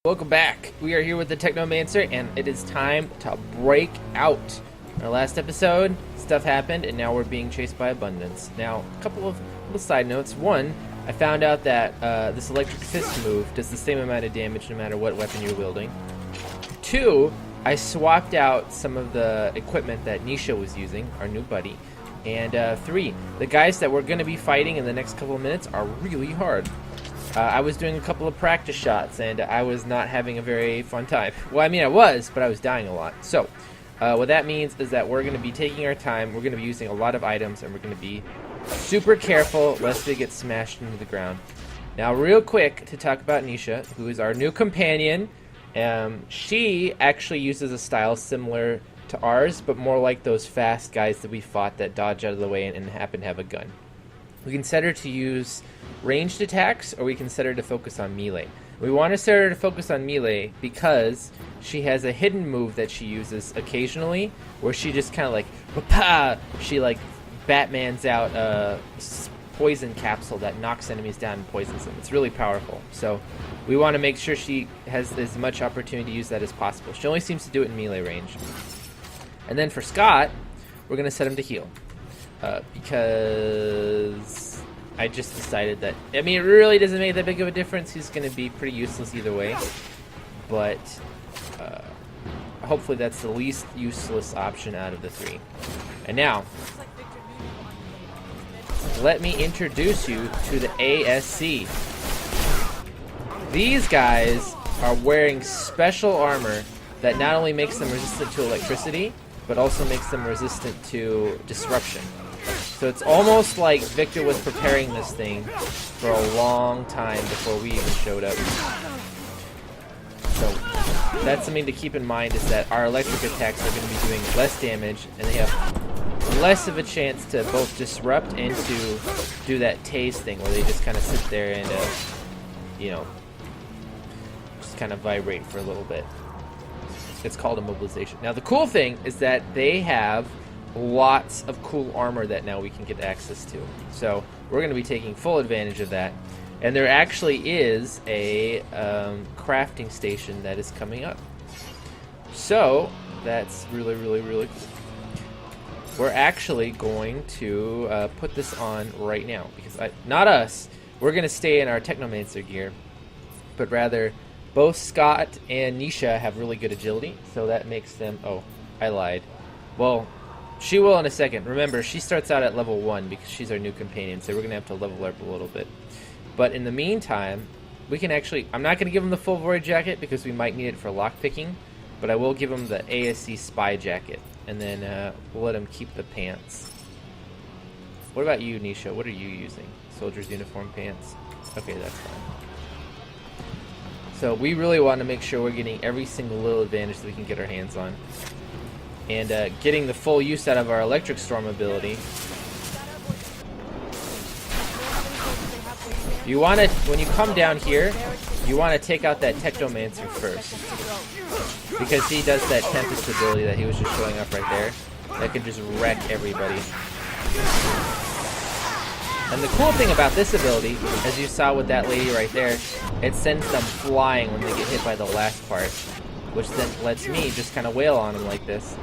Welcome back. We are here with the Technomancer, and it is time to break out. In our last episode, stuff happened, and now we're being chased by abundance. Now, a couple of little side notes. One, I found out that this electric fist move does the same amount of damage no matter what weapon you're wielding. Two, I swapped out some of the equipment that Nisha was using, our new buddy. And three, the guys that we're going to be fighting in the next couple of minutes are really hard. I was doing a couple of practice shots, and I was not having a very fun time. Well, I mean, I was, but I was dying a lot. So, what that means is that we're going to be taking our time, we're going to be using a lot of items, and we're going to be super careful lest they get smashed into the ground. Now, real quick, to talk about Nisha, who is our new companion. She actually uses a style similar to ours, but more like those fast guys that we fought that dodge out of the way and happen to have a gun. We can set her to use ranged attacks, or we can set her to focus on melee. We want to set her to focus on melee because she has a hidden move that she uses occasionally, where she just kind of like, pa! She like Batmans out a poison capsule that knocks enemies down and poisons them. It's really powerful. So we want to make sure she has as much opportunity to use that as possible. She only seems to do it in melee range. And then for Scott, we're going to set him to heal. Because I just decided that, I mean, it really doesn't make that big of a difference. He's going to be pretty useless either way. But hopefully that's the least useless option out of the three. And now, let me introduce you to the ASC. These guys are wearing special armor that not only makes them resistant to electricity, but also makes them resistant to disruption. So it's almost like Victor was preparing this thing for a long time before we even showed up. So that's something to keep in mind, is that our electric attacks are going to be doing less damage, and they have less of a chance to both disrupt and to do that tase thing where they just kind of sit there and, you know, just kind of vibrate for a little bit. It's called immobilization. Now the cool thing is that they have lots of cool armor that now we can get access to. So we're going to be taking full advantage of that. And there actually is a crafting station that is coming up. So that's really, really, really cool. We're actually going to put this on right now. Because not us. We're going to stay in our Technomancer gear. But rather, both Scott and Nisha have really good agility. So that makes them... Oh, I lied. Well... She will in a second. Remember, she starts out at level 1 because she's our new companion, so we're going to have to level her up a little bit. But in the meantime, we can actually... I'm not going to give him the full void jacket because we might need it for lockpicking, but I will give him the ASC spy jacket, and then we'll let him keep the pants. What about you, Nisha? What are you using? Soldier's uniform pants? Okay, that's fine. So we really want to make sure we're getting every single little advantage that we can get our hands on. And getting the full use out of our electric storm ability. You want to, when you come down here, you want to take out that Technomancer first, because he does that Tempest ability that he was just showing up right there, that can just wreck everybody. And the cool thing about this ability, as you saw with that lady right there, it sends them flying when they get hit by the last part, which then lets me just kind of wail on him like this.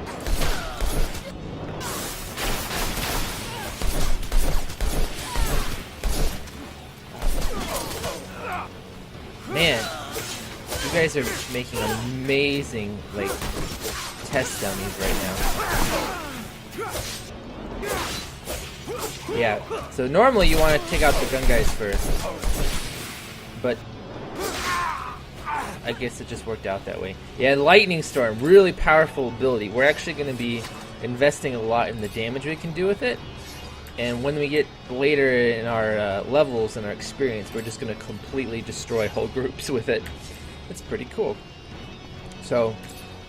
Man, you guys are making amazing, like, test dummies right now. Yeah, so normally you want to take out the gun guys first, but I guess it just worked out that way. Yeah, Lightning Storm, really powerful ability. We're actually going to be investing a lot in the damage we can do with it. And when we get later in our levels and our experience, we're just going to completely destroy whole groups with it. It's pretty cool. So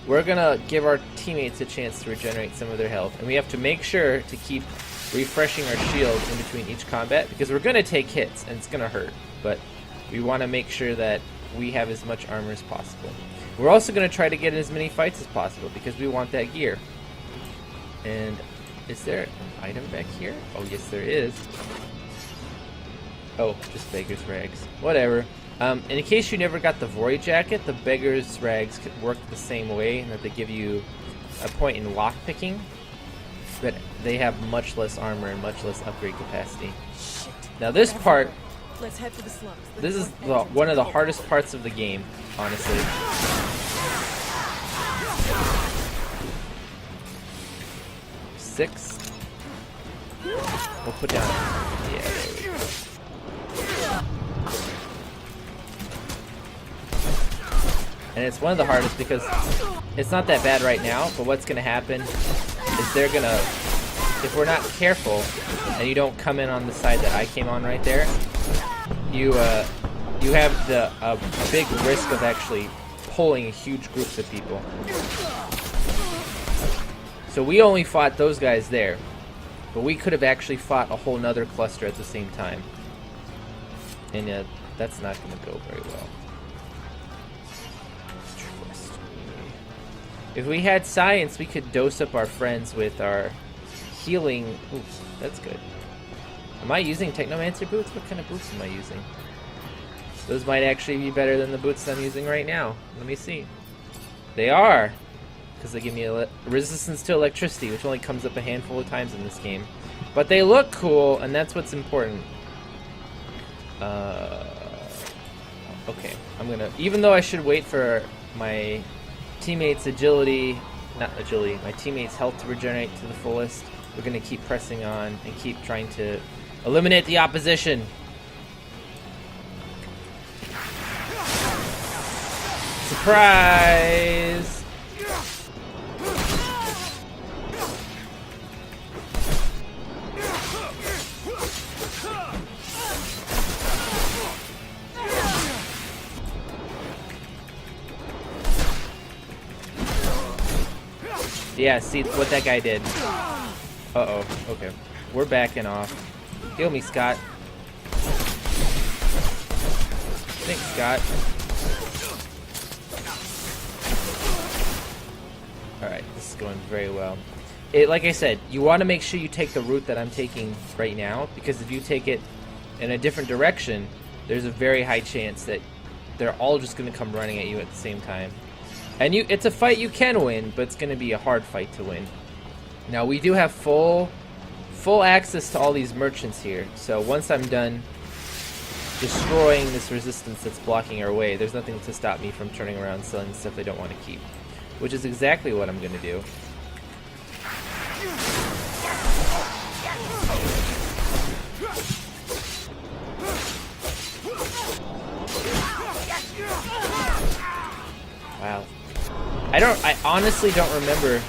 we're going to give our teammates a chance to regenerate some of their health. And we have to make sure to keep refreshing our shield in between each combat, because we're going to take hits and it's going to hurt. But we want to make sure that we have as much armor as possible. We're also going to try to get in as many fights as possible because we want that gear. And is there an item back here? Oh, yes, there is. Oh, just Beggar's Rags. Whatever. In case you never got the Void Jacket, the Beggar's Rags work the same way, in that they give you a point in lockpicking, but they have much less armor and much less upgrade capacity. Shit. Now this part, Let's head for the slums. this is one of the hardest parts of the game, honestly. 6. We'll put down. Yeah, there we go. And it's one of the hardest because it's not that bad right now, but what's going to happen is they're going to, if we're not careful and you don't come in on the side that I came on right there, you have a big risk of actually pulling huge groups of people. So we only fought those guys there, but we could have actually fought a whole nother cluster at the same time. And that's not going to go very well. If we had science, we could dose up our friends with our healing. Ooh, that's good. Am I using Technomancer boots? What kind of boots am I using? Those might actually be better than the boots I'm using right now. Let me see. They are! Because they give me resistance to electricity, which only comes up a handful of times in this game. But they look cool, and that's what's important. Okay, I'm gonna... Even though I should wait for my teammates' my teammates' health to regenerate to the fullest, we're gonna keep pressing on and keep trying to eliminate the opposition. Surprise! Yeah, see what that guy did. Uh-oh, okay. We're backing off. Heal me, Scott. Thanks, Scott. Alright, this is going very well. Like I said, you want to make sure you take the route that I'm taking right now, because if you take it in a different direction, there's a very high chance that they're all just going to come running at you at the same time. And it's a fight you can win, but it's going to be a hard fight to win. Now, we do have full access to all these merchants here, so once I'm done destroying this resistance that's blocking our way, there's nothing to stop me from turning around and selling stuff they don't want to keep, which is exactly what I'm going to do. Wow. I honestly don't remember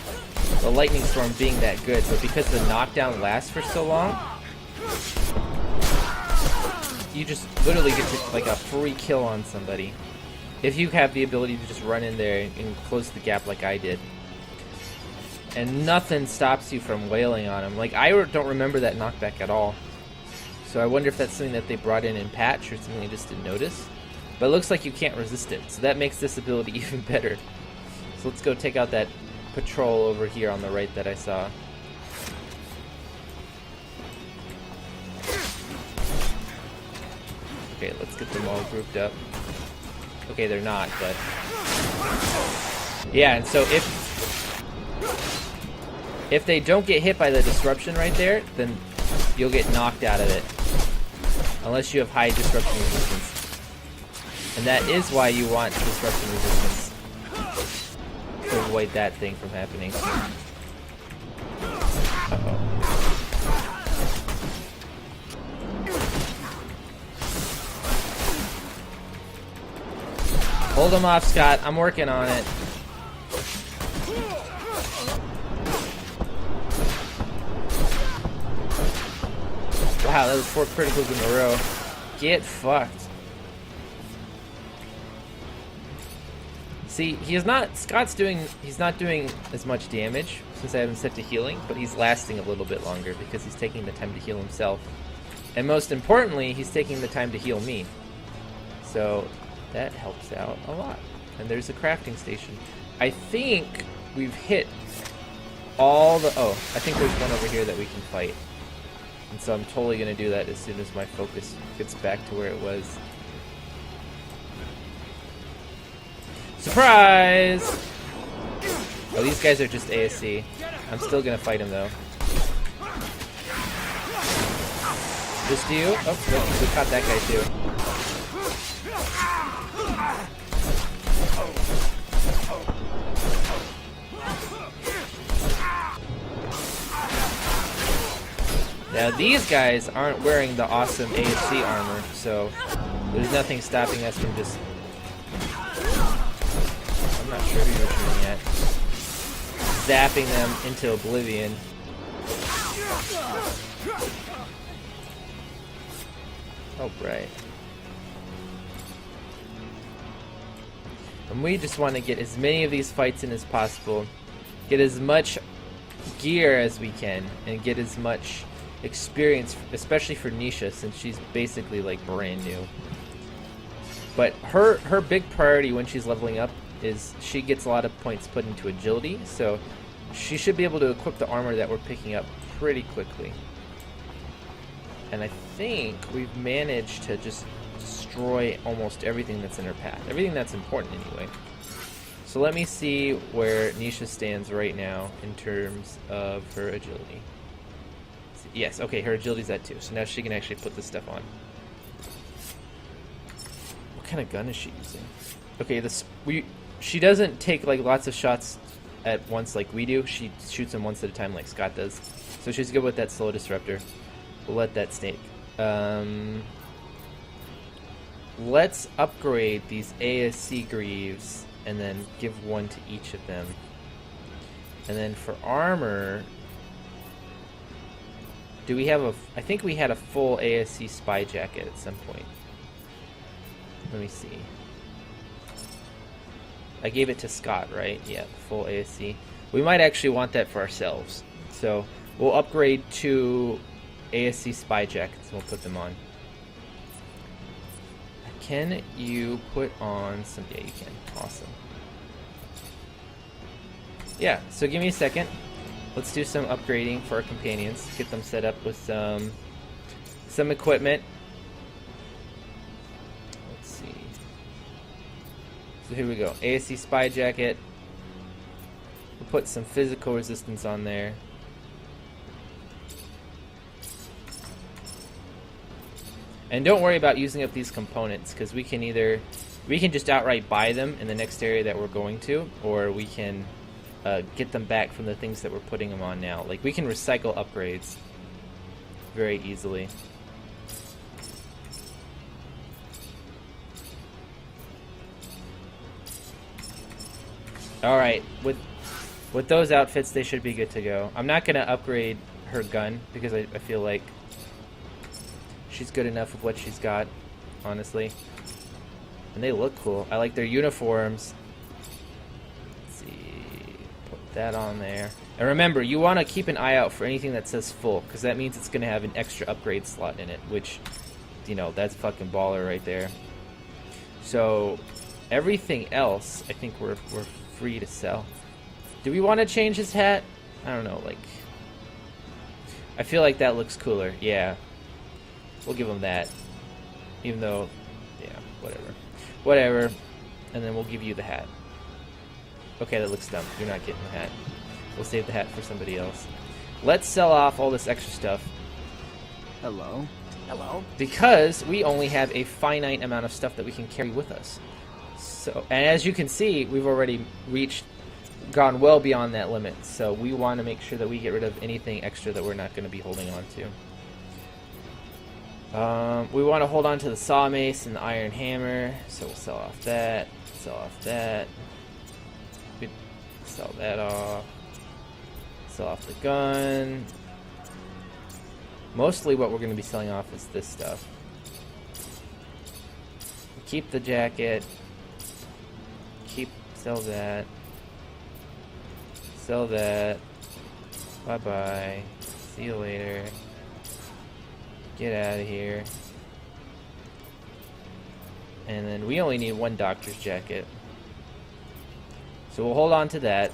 the lightning storm being that good, but because the knockdown lasts for so long, you just literally get to, like, a free kill on somebody. If you have the ability to just run in there and close the gap like I did. And nothing stops you from wailing on him. Like, I don't remember that knockback at all. So I wonder if that's something that they brought in patch or something I just didn't notice. But it looks like you can't resist it, so that makes this ability even better. So let's go take out that patrol over here on the right that I saw. Okay, let's get them all grouped up. Okay, they're not, but... Yeah, and so if they don't get hit by the disruption right there, then you'll get knocked out of it. Unless you have high disruption resistance. And that is why you want disruption resistance. To avoid that thing from happening. Uh-oh. Hold him off, Scott. I'm working on it. Wow, that was 4 criticals in a row. Get fucked. See, he's not doing as much damage since I have him set to healing, but he's lasting a little bit longer because he's taking the time to heal himself. And most importantly, he's taking the time to heal me. So that helps out a lot. And there's a crafting station. I think we've hit all the... Oh, I think there's one over here that we can fight. And so I'm totally going to do that as soon as my focus gets back to where it was. Surprise! Oh, these guys are just ASC. I'm still gonna fight him though. Just you? Oh, look, we caught that guy too. Now these guys aren't wearing the awesome AFC armor, so there's nothing stopping us from just... I'm not sure who you're shooting at. Zapping them into oblivion. Oh, right. And we just want to get as many of these fights in as possible. Get as much gear as we can, and get as much experience, especially for Nisha, since she's basically like brand new. But her big priority when she's leveling up is she gets a lot of points put into agility, so she should be able to equip the armor that we're picking up pretty quickly. And I think we've managed to just destroy almost everything that's in her path. Everything that's important anyway. So let me see where Nisha stands right now in terms of her agility. Yes, okay, her agility's at 2, so now she can actually put this stuff on. What kind of gun is she using? Okay, she doesn't take like lots of shots at once like we do. She shoots them once at a time like Scott does. So she's good with that slow disruptor. We'll let that snake. Let's upgrade these ASC Greaves and then give one to each of them. And then for armor... Do we have I think we had a full ASC spy jacket at some point. Let me see. I gave it to Scott, right? Yeah, full ASC. We might actually want that for ourselves. So we'll upgrade 2 ASC spy jackets and we'll put them on. Can you put on some... Yeah, you can. Awesome. Yeah, so give me a second. Let's do some upgrading for our companions. Get them set up with some equipment. Let's see. So here we go. ASC spy jacket. We'll put some physical resistance on there. And don't worry about using up these components, because we can just outright buy them in the next area that we're going to, or we can get them back from the things that we're putting them on now. Like, we can recycle upgrades very easily. Alright, with those outfits, they should be good to go. I'm not going to upgrade her gun, because I feel like she's good enough with what she's got, honestly. And they look cool. I like their uniforms. That on there. And remember, you want to keep an eye out for anything that says full, because that means it's going to have an extra upgrade slot in it, which, you know, that's fucking baller right there. So everything else, I think we're free to sell. Do we want to change his hat? I don't know, like, I feel like that looks cooler. Yeah, we'll give him that, even though, yeah, whatever. And then we'll give you the hat. Okay, that looks dumb. You're not getting the hat. We'll save the hat for somebody else. Let's sell off all this extra stuff. Hello? Hello? Because we only have a finite amount of stuff that we can carry with us. So, and as you can see, we've already gone well beyond that limit. So we want to make sure that we get rid of anything extra that we're not going to be holding on to. We want to hold on to the saw mace and the iron hammer. So we'll sell off that. Sell off that. Sell that off. Sell off the gun. Mostly what we're going to be selling off is this stuff. Keep the jacket. Sell that. Sell that. Bye-bye. See you later. Get out of here. And then we only need 1 doctor's jacket. So we'll hold on to that.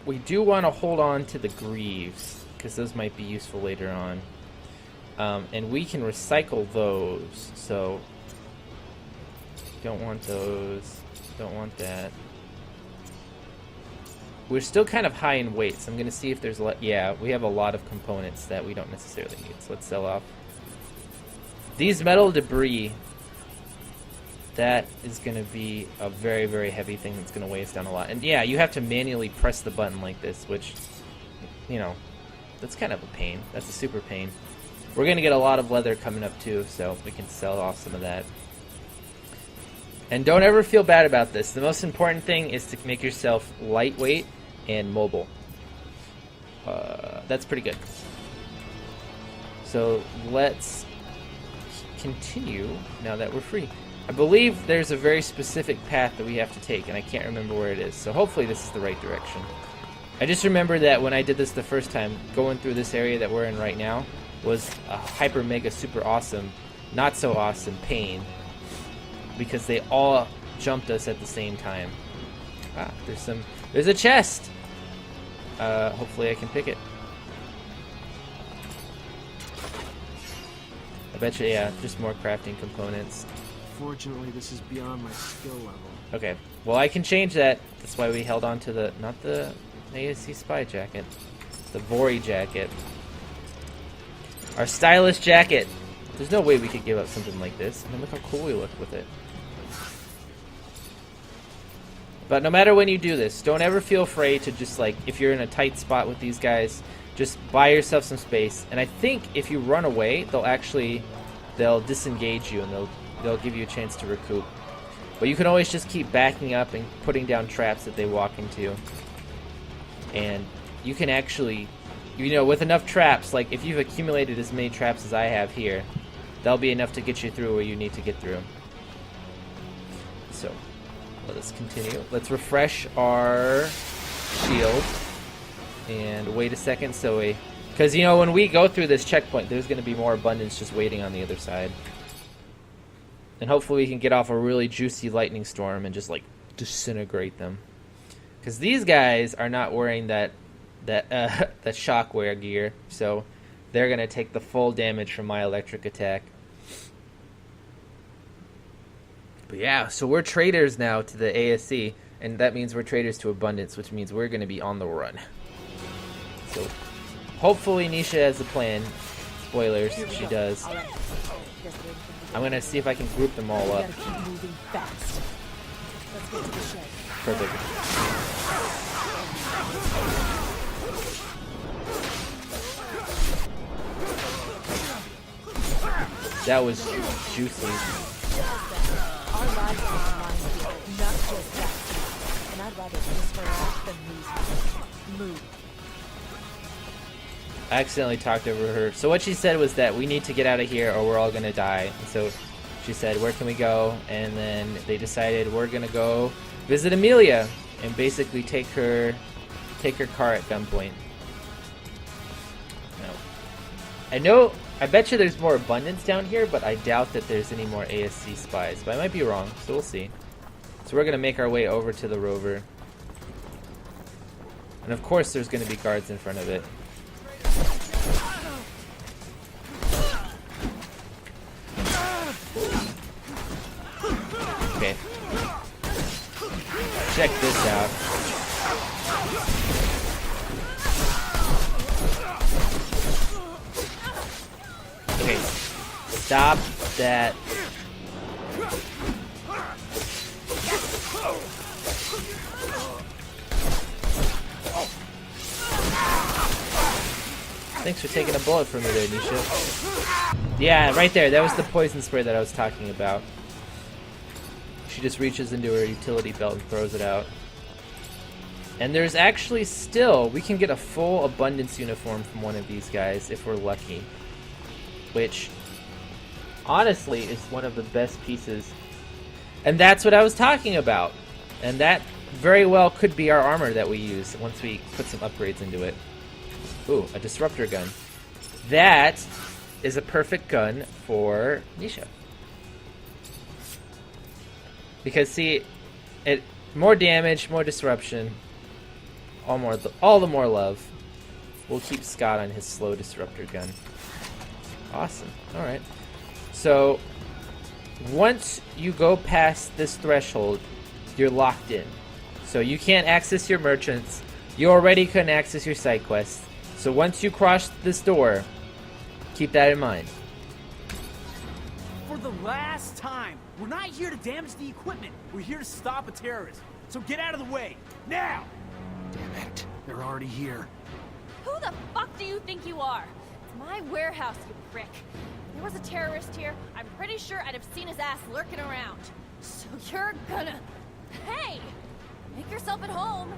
We do want to hold on to the Greaves, because those might be useful later on. And we can recycle those. So Don't want those. Don't want that. We're still kind of high in weight, so I'm going to see if there's yeah, we have a lot of components that we don't necessarily need, so let's sell off. These metal debris, that is going to be a very, very heavy thing that's going to weigh us down a lot. And yeah, you have to manually press the button like this, which, you know, that's kind of a pain. That's a super pain. We're going to get a lot of leather coming up too, so we can sell off some of that. And don't ever feel bad about this. The most important thing is to make yourself lightweight and mobile. That's pretty good. So let's continue now that we're free. I believe there's a very specific path that we have to take, and I can't remember where it is. So hopefully this is the right direction. I just remember that when I did this the first time, going through this area that we're in right now was a hyper mega super awesome, not so awesome pain, because they all jumped us at the same time. Ah, there's a chest. Hopefully I can pick it. I bet you, yeah, just more crafting components. Fortunately, this is beyond my skill level. Okay, well I can change that. That's why we held on to the, not the ASC spy jacket, the Vori jacket. Our stylish jacket. There's no way we could give up something like this. I mean, look how cool we look with it. But no matter when you do this, don't ever feel afraid to just, like, if you're in a tight spot with these guys, just buy yourself some space. And I think if you run away, they'll disengage you and they'll give you a chance to recoup. But you can always just keep backing up and putting down traps that they walk into. And you can actually, you know, with enough traps, like if you've accumulated as many traps as I have here, that'll be enough to get you through where you need to get through. So, let us continue. Let's refresh our shield. And wait a second, so because, you know, when we go through this checkpoint, there's going to be more abundance just waiting on the other side. And hopefully we can get off a really juicy lightning storm and just, like, disintegrate them. Because these guys are not wearing that shockware gear, so they're going to take the full damage from my electric attack. But yeah, so we're traders now to the ASC, and that means we're traders to abundance, which means we're going to be on the run. So hopefully Nisha has a plan. Spoilers, she does. I'm going to see if I can group them all up. Perfect. That was juicy. Our lives are on mine, not just that. And I'd rather piss her off than lose her. Move. I accidentally talked over her. So what she said was that we need to get out of here or we're all gonna die. And so she said, where can we go? And then they decided we're gonna go visit Amelia and basically take her car at gunpoint. I bet you there's more abundance down here, but I doubt that there's any more ASC spies. But I might be wrong, so we'll see. So we're gonna make our way over to the rover. And of course there's gonna be guards in front of it. Okay. Check this out. Okay. Stop that. Thanks for taking a bullet from me there, Nisha. Yeah, right there. That was the poison spray that I was talking about. She just reaches into her utility belt and throws it out. And there's actually still, we can get a full abundance uniform from one of these guys if we're lucky. Which, honestly, is one of the best pieces. And that's what I was talking about. And that very well could be our armor that we use once we put some upgrades into it. Ooh, a disruptor gun. That is a perfect gun for Nisha. Because, see, it more damage, more disruption, all the more love. We'll keep Scott on his slow disruptor gun. Awesome. Alright. So, once you go past this threshold, you're locked in. So you can't access your merchants. You already couldn't access your side quests. So once you cross this door, keep that in mind. For the last time, we're not here to damage the equipment. We're here to stop a terrorist. So get out of the way, now! Damn it. They're already here. Who the fuck do you think you are? It's my warehouse, you prick. If there was a terrorist here, I'm pretty sure I'd have seen his ass lurking around. So you're gonna... Hey! Make yourself at home.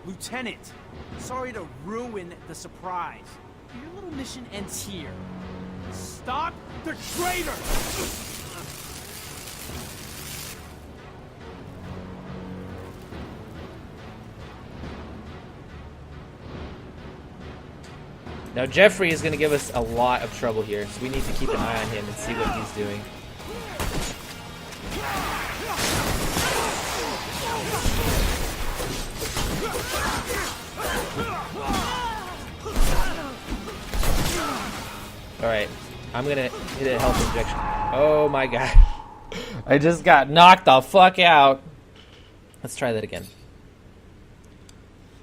Lieutenant, sorry to ruin the surprise. Your little mission ends here. Stop the traitor! Now Jeffrey is going to give us a lot of trouble here, so we need to keep an eye on him and see what he's doing. Alright, I'm going to hit a health injection. Oh my god. I just got knocked the fuck out. Let's try that again.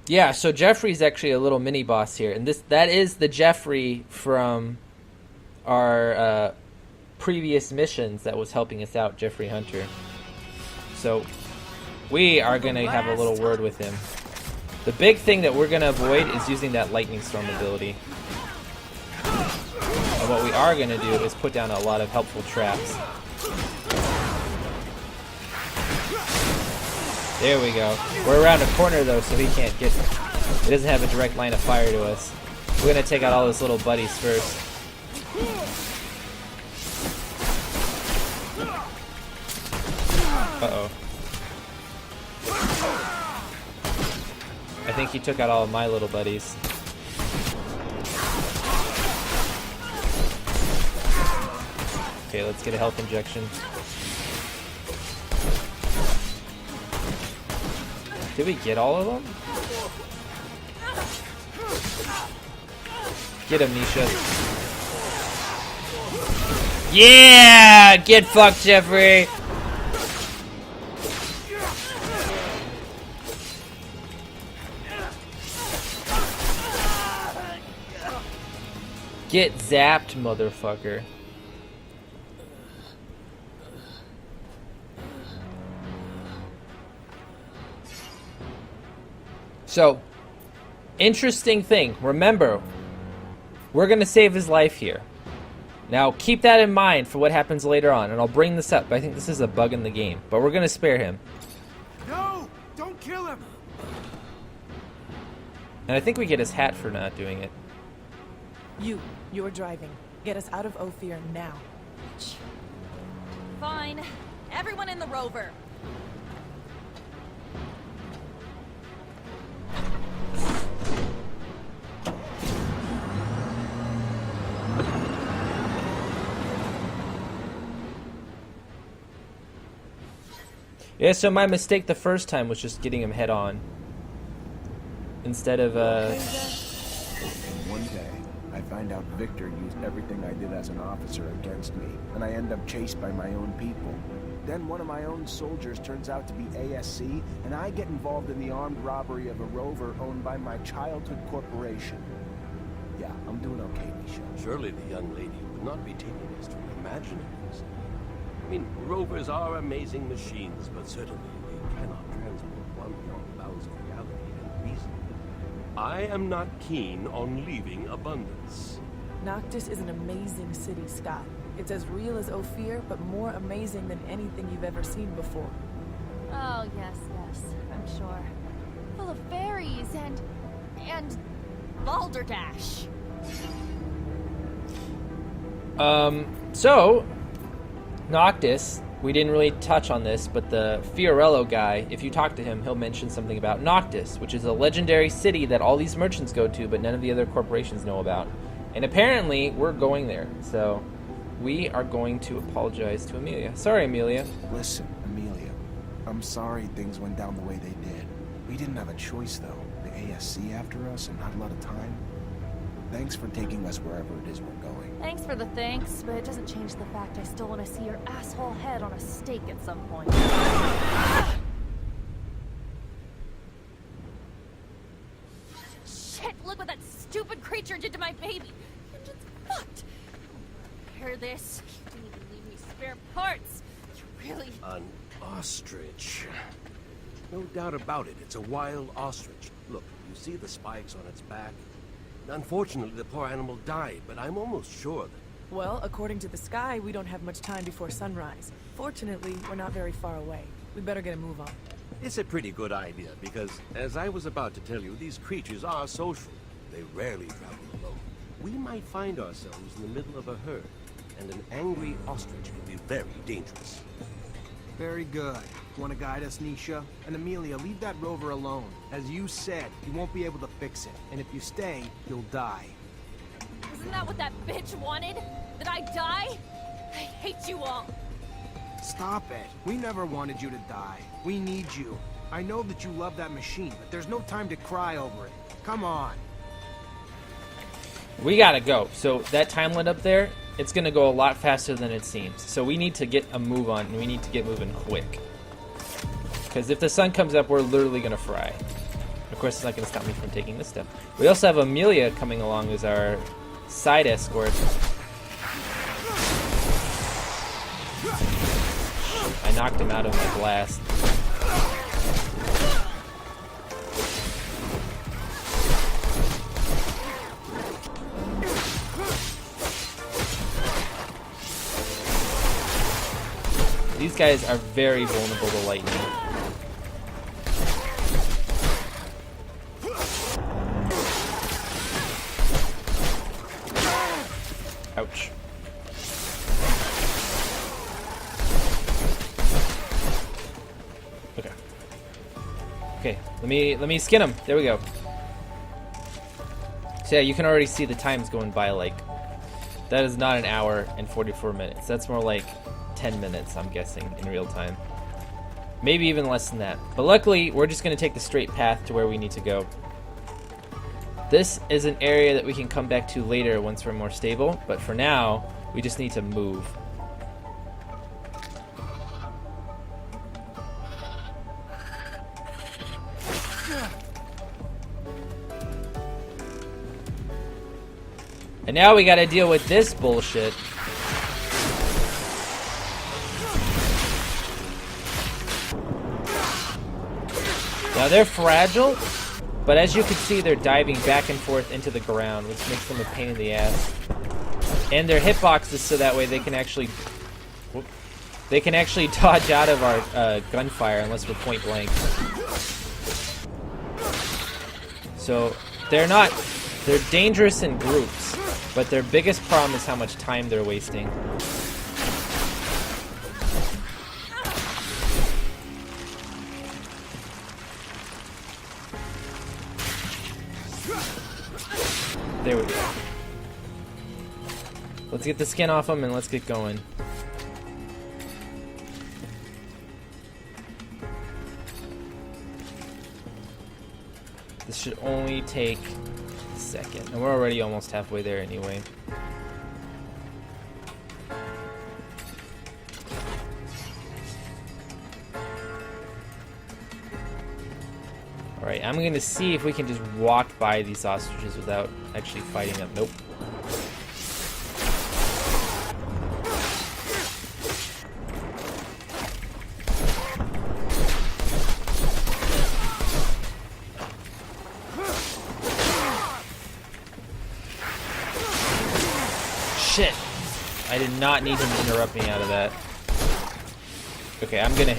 Yeah, so Jeffrey's actually a little mini boss here, and that is the Jeffrey from our previous missions that was helping us out, Jeffrey Hunter. So we are going to have a little word with him. The big thing that we're going to avoid is using that lightning storm ability. And what we are going to do is put down a lot of helpful traps. There we go. We're around a corner though, so he can't get... He doesn't have a direct line of fire to us. We're gonna take out all his little buddies first. Uh-oh. I think he took out all of my little buddies. Okay, let's get a health injection. Did we get all of them? Get him, Nisha. Yeah! Get fucked, Jeffrey! Get zapped, motherfucker. So, interesting thing. Remember, we're going to save his life here. Now, keep that in mind for what happens later on, and I'll bring this up. I think this is a bug in the game, but we're going to spare him. No! Don't kill him! And I think we get his hat for not doing it. You're driving. Get us out of Ophir now. Fine. Everyone in the rover. Yeah, so my mistake the first time was just getting him head on. Instead of, One day, I find out Victor used everything I did as an officer against me, and I end up chased by my own people. Then one of my own soldiers turns out to be ASC, and I get involved in the armed robbery of a rover owned by my childhood corporation. Yeah, I'm doing okay, Misha. Surely the young lady would not be taking us to imaginaries. I mean, rovers are amazing machines, but certainly they cannot transport one beyond the bounds of reality and reason. I am not keen on leaving Abundance. Noctis is an amazing city, Scott. It's as real as Ophir, but more amazing than anything you've ever seen before. Oh, yes, I'm sure. Full of fairies and balderdash. So, Noctis, we didn't really touch on this, but the Fiorello guy, if you talk to him, he'll mention something about Noctis, which is a legendary city that all these merchants go to, but none of the other corporations know about. And apparently, we're going there, so we are going to apologize to Amelia. Sorry, Amelia. Listen, Amelia, I'm sorry things went down the way they did. We didn't have a choice, though. The ASC after us and not a lot of time. Thanks for taking us wherever it is we're going. Thanks for the thanks, but it doesn't change the fact I still want to see your asshole head on a stake at some point. Shit, look what that stupid creature did to my baby. I'm just fucked. Repair this. You didn't even leave me spare parts. You really... An ostrich. No doubt about it, it's a wild ostrich. Look, you see the spikes on its back? Unfortunately, the poor animal died, but I'm almost sure that... Well, according to the sky, we don't have much time before sunrise. Fortunately, we're not very far away. We better get a move on. It's a pretty good idea, because, as I was about to tell you, these creatures are social. They rarely travel alone. We might find ourselves in the middle of a herd, and an angry ostrich can be very dangerous. Very good. Want to guide us, Nisha? And Amelia, leave that rover alone. As you said, you won't be able to fix it. And if you stay, you'll die. Isn't that what that bitch wanted? That I die? I hate you all. Stop it. We never wanted you to die. We need you. I know that you love that machine, but there's no time to cry over it. Come on. We gotta go. So that time limit up there, it's gonna go a lot faster than it seems. So we need to get a move on, and we need to get moving quick. Because if the sun comes up, we're literally gonna fry. Of course, it's not gonna stop me from taking this step. We also have Amelia coming along as our side escort. I knocked him out of my blast. These guys are very vulnerable to lightning. Ouch. Okay. Okay, let me skin him. There we go. So yeah, you can already see the time's going by. Like, that is not an hour and 44 minutes. That's more like 10 minutes, I'm guessing, in real time. Maybe even less than that. But luckily, we're just going to take the straight path to where we need to go. This is an area that we can come back to later once we're more stable, but for now, we just need to move. And now we gotta deal with this bullshit. Now they're fragile, but as you can see, they're diving back and forth into the ground, which makes them a pain in the ass. And their hitboxes so that way they can actually dodge out of our gunfire unless we're point blank. So they're dangerous in groups, but their biggest problem is how much time they're wasting. There we go. Let's get the skin off them and let's get going. This should only take a second. And we're already almost halfway there anyway. Alright, I'm going to see if we can just walk by these ostriches without actually fighting them. Nope. Shit! I did not need him to interrupt me out of that. Okay, I'm gonna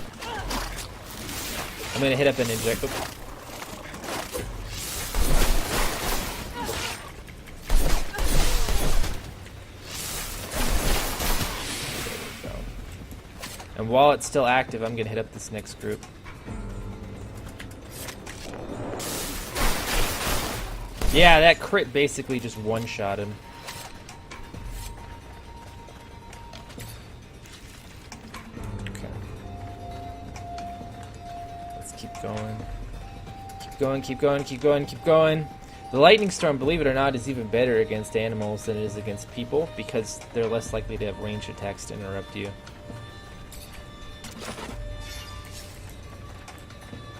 hit up an inject. Oops. And while it's still active, I'm gonna hit up this next group. Yeah, that crit basically just one-shot him. Okay. Let's keep going. Keep going, keep going, keep going, keep going. The lightning storm, believe it or not, is even better against animals than it is against people because they're less likely to have ranged attacks to interrupt you.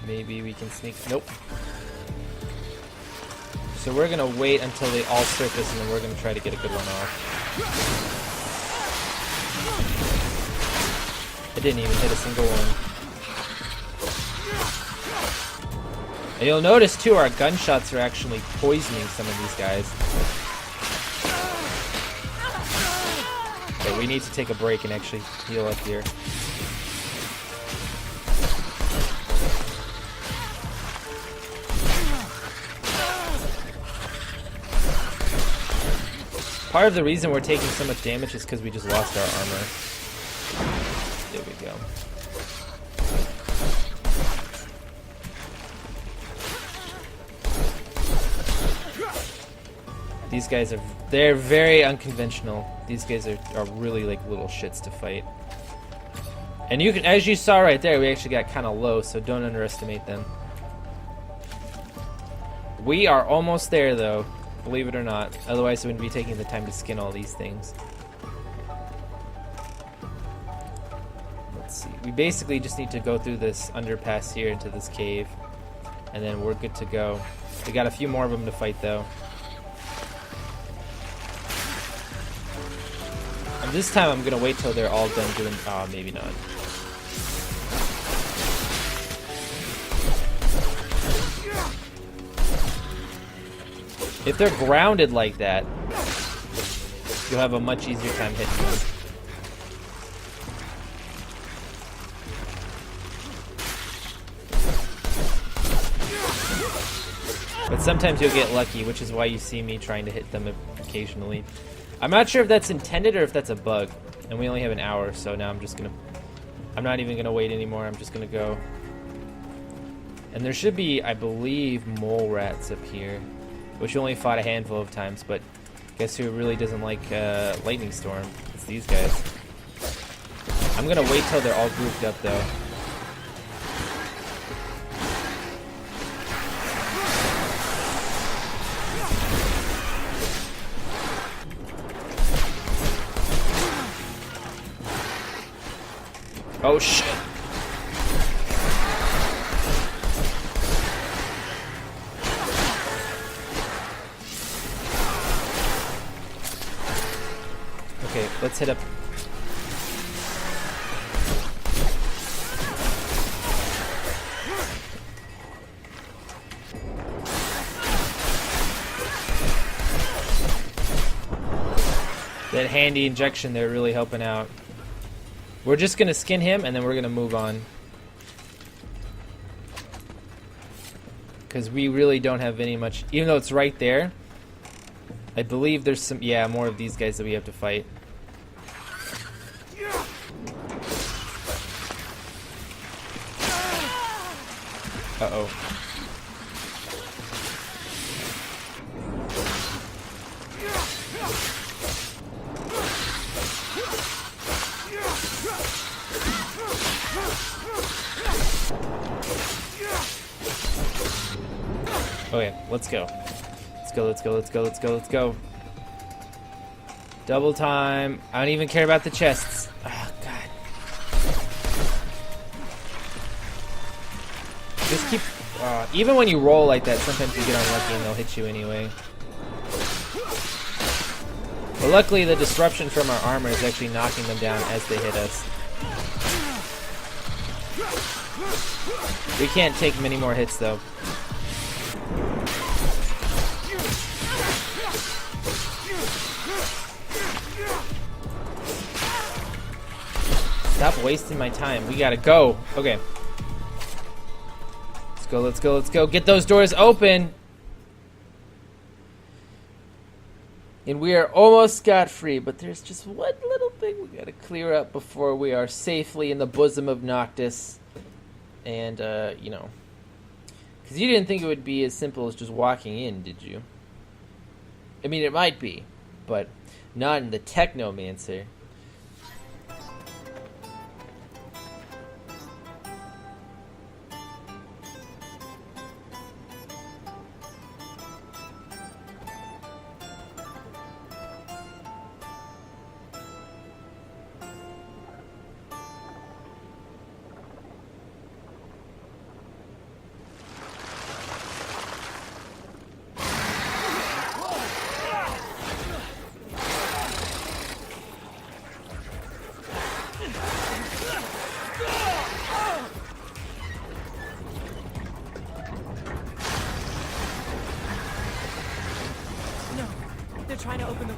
Maybe we can sneak... Nope. So we're gonna wait until they all surface and then we're gonna try to get a good one off. It didn't even hit a single one. And you'll notice too, our gunshots are actually poisoning some of these guys. Okay, we need to take a break and actually heal up here. Part of the reason we're taking so much damage is because we just lost our armor. There we go. These guys they're very unconventional. These guys are really like little shits to fight. And you can, as you saw right there, we actually got kind of low, so don't underestimate them. We are almost there though, believe it or not. Otherwise we wouldn't be taking the time to skin all these things. Let's see. We basically just need to go through this underpass here into this cave. And then we're good to go. We got a few more of them to fight though. This time I'm gonna wait till they're all done doing... maybe not. If they're grounded like that, you'll have a much easier time hitting them. But sometimes you'll get lucky, which is why you see me trying to hit them occasionally. I'm not sure if that's intended or if that's a bug. And we only have an hour, so now I'm not even gonna wait anymore, I'm just gonna go. And there should be, I believe, mole rats up here. Which we only fought a handful of times, but guess who really doesn't like lightning storm? It's these guys. I'm gonna wait till they're all grouped up though. Oh shit. Okay, let's hit up. That handy injection there really helping out. We're just gonna skin him and then we're gonna move on. Because we really don't have any much, even though it's right there. I believe there's some, yeah, more of these guys that we have to fight. Uh-oh. Okay, let's go. Let's go, let's go, let's go, let's go, let's go. Double time. I don't even care about the chests. Oh, God. Just keep... even when you roll like that, sometimes you get unlucky and they'll hit you anyway. But luckily, the disruption from our armor is actually knocking them down as they hit us. We can't take many more hits, though. Stop wasting my time. We gotta go. Okay. Let's go, let's go, let's go. Get those doors open! And we are almost scot-free, but there's just one little thing we gotta clear up before we are safely in the bosom of Noctis. And, you know. Because you didn't think it would be as simple as just walking in, did you? I mean, it might be, but not in the Technomancer.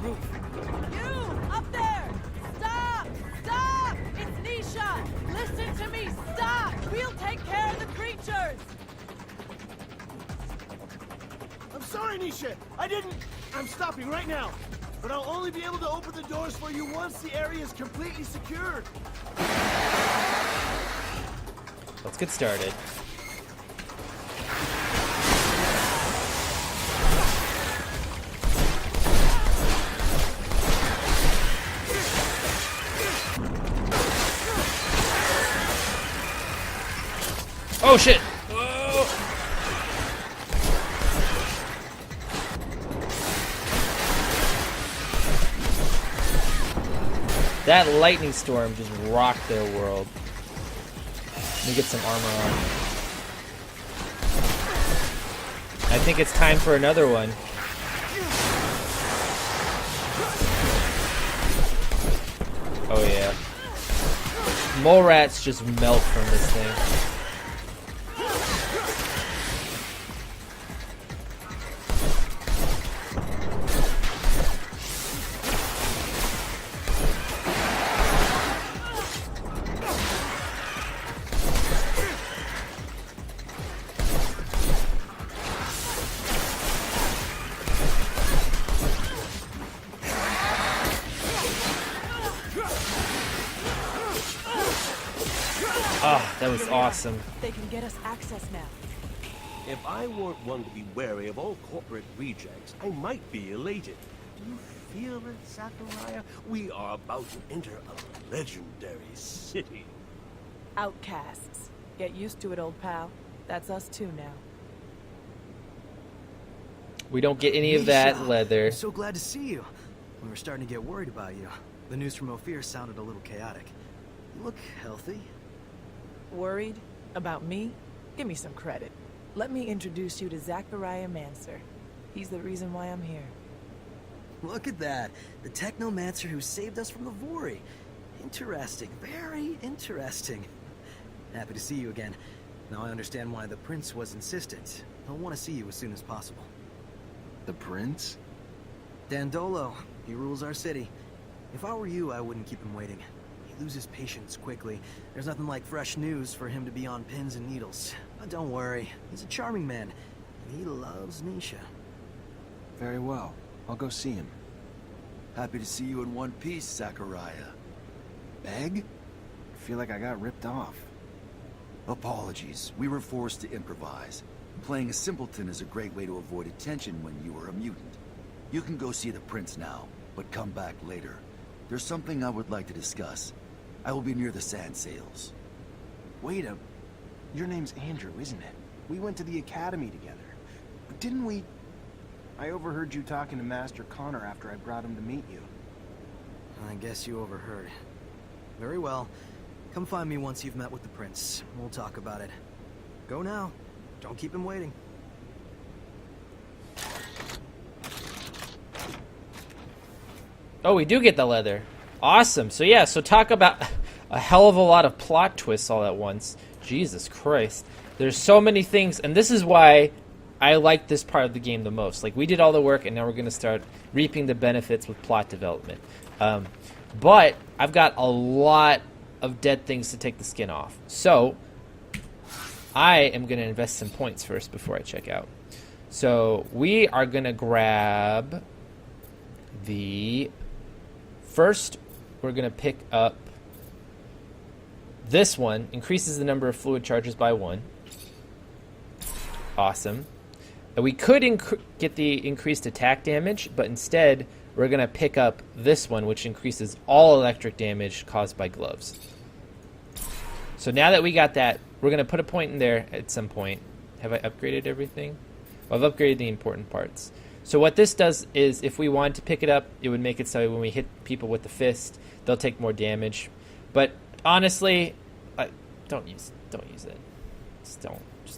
roof. You! Up there! Stop! Stop! It's Nisha! Listen to me! Stop! We'll take care of the creatures! I'm sorry, Nisha. I'm stopping right now. But I'll only be able to open the doors for you once the area is completely secured. Let's get started. Oh shit! Whoa. That lightning storm just rocked their world. Let me get some armor on. I think it's time for another one. Oh yeah. Mole rats just melt from this thing. Oh, that was awesome. They can get us access now. If I weren't one to be wary of all corporate rejects, I might be elated. Do you feel it, Zachariah? We are about to enter a legendary city. Outcasts. Get used to it, old pal. That's us too now. We don't get any of that Nisha, leather. I'm so glad to see you. We were starting to get worried about you. The news from Ophir sounded a little chaotic. You look healthy. Worried? About me? Give me some credit. Let me introduce you to Zachariah Mancer. He's the reason why I'm here. Look at that. The Technomancer who saved us from the Vori. Interesting. Very interesting. Happy to see you again. Now I understand why the Prince was insistent. He'll want to see you as soon as possible. The prince? Dandolo. He rules our city. If I were you, I wouldn't keep him waiting. He loses patience quickly. There's nothing like fresh news for him to be on pins and needles. But don't worry. He's a charming man. And he loves Nisha. Very well. I'll go see him. Happy to see you in one piece, Zachariah. Beg? I feel like I got ripped off. Apologies. We were forced to improvise. Playing a simpleton is a great way to avoid attention when you are a mutant. You can go see the prince now, but come back later. There's something I would like to discuss. I will be near the sand sails. Wait a... Your name's Andrew, isn't it? We went to the academy together. But didn't we... I overheard you talking to Master Connor after I brought him to meet you. I guess you overheard. Very well. Come find me once you've met with the prince. We'll talk about it. Go now. Don't keep him waiting. Oh, we do get the leather. Awesome. So yeah, so talk about a hell of a lot of plot twists all at once. Jesus Christ. There's so many things, and this is why I like this part of the game the most. Like, we did all the work, and now we're going to start reaping the benefits with plot development. But I've got a lot of dead things to take the skin off. So I am going to invest some points first before I check out. So we are going to grab the... First, we're going to pick up this one. Increases the number of fluid charges by 1. Awesome. And we could get the increased attack damage, but instead, we're going to pick up this one, which increases all electric damage caused by gloves. So now that we got that, we're going to put a point in there at some point. Have I upgraded everything? Well, I've upgraded the important parts. So what this does is, if we wanted to pick it up, it would make it so when we hit people with the fist, they'll take more damage. But honestly, don't use it. Just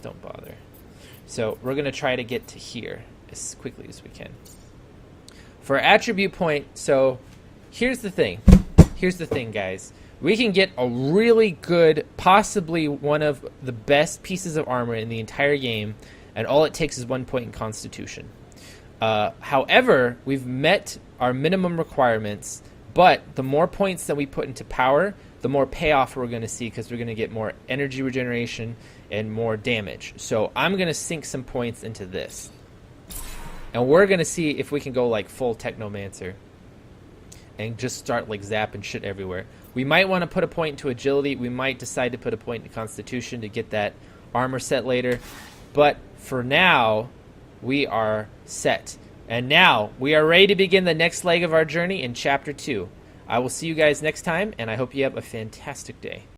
don't bother. So we're gonna try to get to here as quickly as we can. For attribute point, so here's the thing. Here's the thing, guys. We can get a really good, possibly one of the best pieces of armor in the entire game, and all it takes is 1 point in Constitution. However, we've met our minimum requirements, but the more points that we put into power, the more payoff we're going to see, because we're going to get more energy regeneration and more damage. So I'm going to sink some points into this. And we're going to see if we can go like full Technomancer and just start like zapping shit everywhere. We might want to put a point into agility. We might decide to put a point into constitution to get that armor set later. But for now, we are set. And now we are ready to begin the next leg of our journey in Chapter 2. I will see you guys next time, and I hope you have a fantastic day.